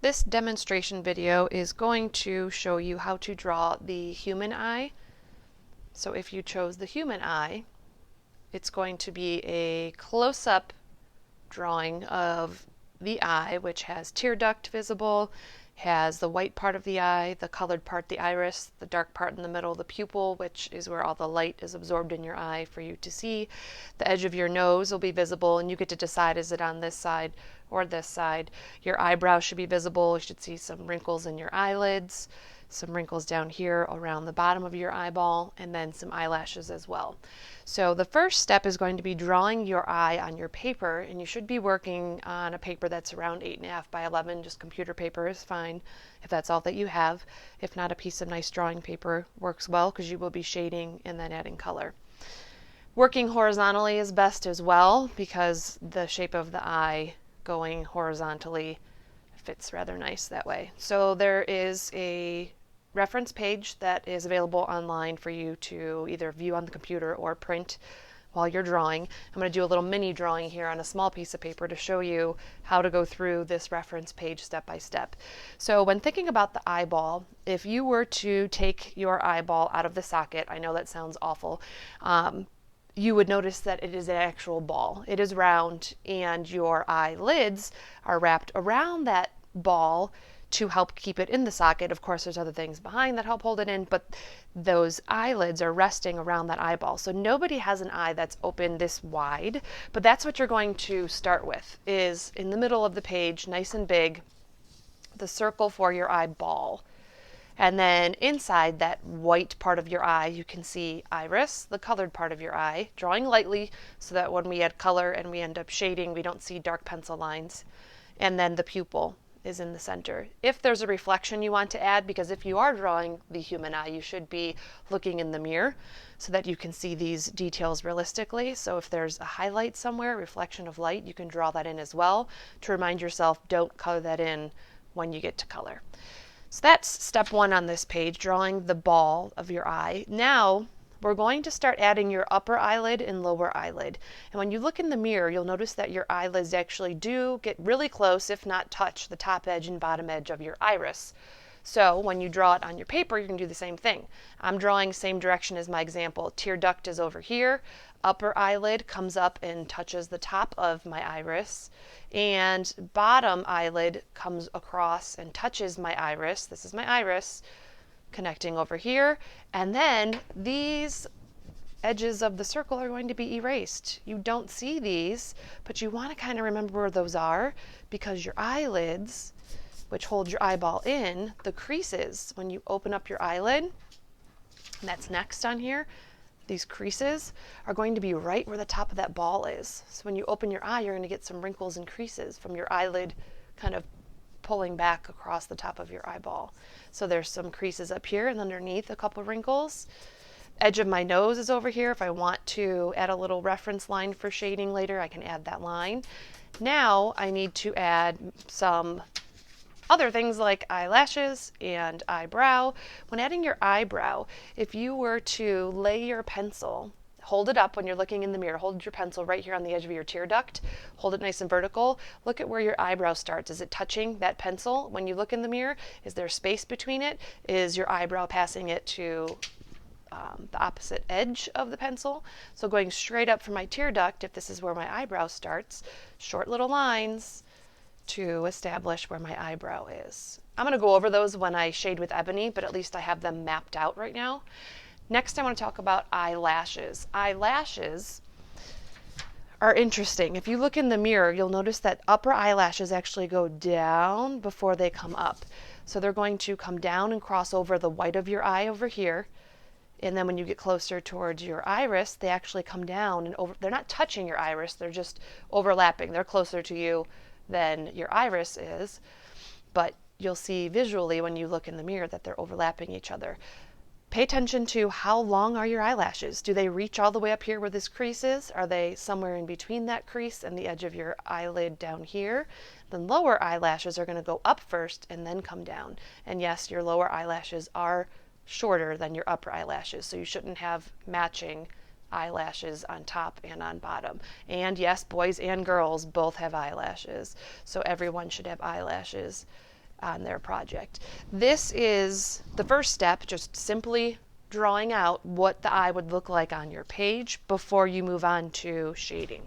This demonstration video is going to show you how to draw the human eye. So if you chose the human eye, it's going to be a close-up drawing of the eye, which has tear duct visible, has the white part of the eye, the colored part, the iris, the dark part in the middle, the pupil, which is where all the light is absorbed in your eye for you to see. The edge of your nose will be visible, and you get to decide, is it on this side or this side. Your eyebrow should be visible. You should see some wrinkles in your eyelids, some wrinkles down here around the bottom of your eyeball, and then some eyelashes as well. So the first step is going to be drawing your eye on your paper, and you should be working on a paper that's around 8.5 by 11. Just computer paper is fine if that's all that you have. If not, a piece of nice drawing paper works well because you will be shading and then adding color. Working horizontally is best as well because the shape of the eye going horizontally fits rather nice that way. So there is a reference page that is available online for you to either view on the computer or print while you're drawing. I'm going to do a little mini drawing here on a small piece of paper to show you how to go through this reference page step by step. So when thinking about the eyeball, if you were to take your eyeball out of the socket, I know that sounds awful, you would notice that it is an actual ball. It is round, and your eyelids are wrapped around that ball to help keep it in the socket. Of course, there's other things behind that help hold it in, but those eyelids are resting around that eyeball. So nobody has an eye that's open this wide, but that's what you're going to start with, is in the middle of the page, nice and big, the circle for your eyeball. And then inside that white part of your eye, you can see iris, the colored part of your eye, drawing lightly so that when we add color and we end up shading, we don't see dark pencil lines. And then the pupil is in the center. If there's a reflection you want to add, because if you are drawing the human eye, you should be looking in the mirror so that you can see these details realistically. So if there's a highlight somewhere, reflection of light, you can draw that in as well to remind yourself, don't color that in when you get to color. So that's step one on this page, drawing the ball of your eye. Now we're going to start adding your upper eyelid and lower eyelid. And when you look in the mirror, you'll notice that your eyelids actually do get really close, if not touch, the top edge and bottom edge of your iris. So when you draw it on your paper, you can do the same thing. I'm drawing same direction as my example. Tear duct is over here. Upper eyelid comes up and touches the top of my iris, and bottom eyelid comes across and touches my iris. This is my iris connecting over here, and then these edges of the circle are going to be erased. You don't see these, but you want to kind of remember where those are, because your eyelids, which hold your eyeball in, the creases, when you open up your eyelid, and that's next on here, these creases are going to be right where the top of that ball is. So when you open your eye, you're going to get some wrinkles and creases from your eyelid kind of pulling back across the top of your eyeball. So there's some creases up here and underneath, a couple wrinkles. Edge of my nose is over here. If I want to add a little reference line for shading later, I can add that line. Now I need to add some other things like eyelashes and eyebrow. When adding your eyebrow, if you were to lay your pencil, hold it up when you're looking in the mirror, hold your pencil right here on the edge of your tear duct, hold it nice and vertical, look at where your eyebrow starts. Is it touching that pencil when you look in the mirror? Is there space between it? Is your eyebrow passing it to the opposite edge of the pencil? So going straight up from my tear duct, if this is where my eyebrow starts, short little lines to establish where my eyebrow is. I'm going to go over those when I shade with ebony, but at least I have them mapped out right now. Next, I want to talk about eyelashes. Eyelashes are interesting. If you look in the mirror, you'll notice that upper eyelashes actually go down before they come up. So they're going to come down and cross over the white of your eye over here. And then when you get closer towards your iris, they actually come down and over. They're not touching your iris, they're just overlapping. They're closer to you than your iris is, but you'll see visually when you look in the mirror that they're overlapping each other. Pay attention to how long are your eyelashes. Do they reach all the way up here where this crease is? Are they somewhere in between that crease and the edge of your eyelid down here? The lower eyelashes are going to go up first and then come down. And yes, your lower eyelashes are shorter than your upper eyelashes, so you shouldn't have matching eyelashes on top and on bottom. And yes, boys and girls both have eyelashes, so everyone should have eyelashes on their project. This is the first step, just simply drawing out what the eye would look like on your page before you move on to shading.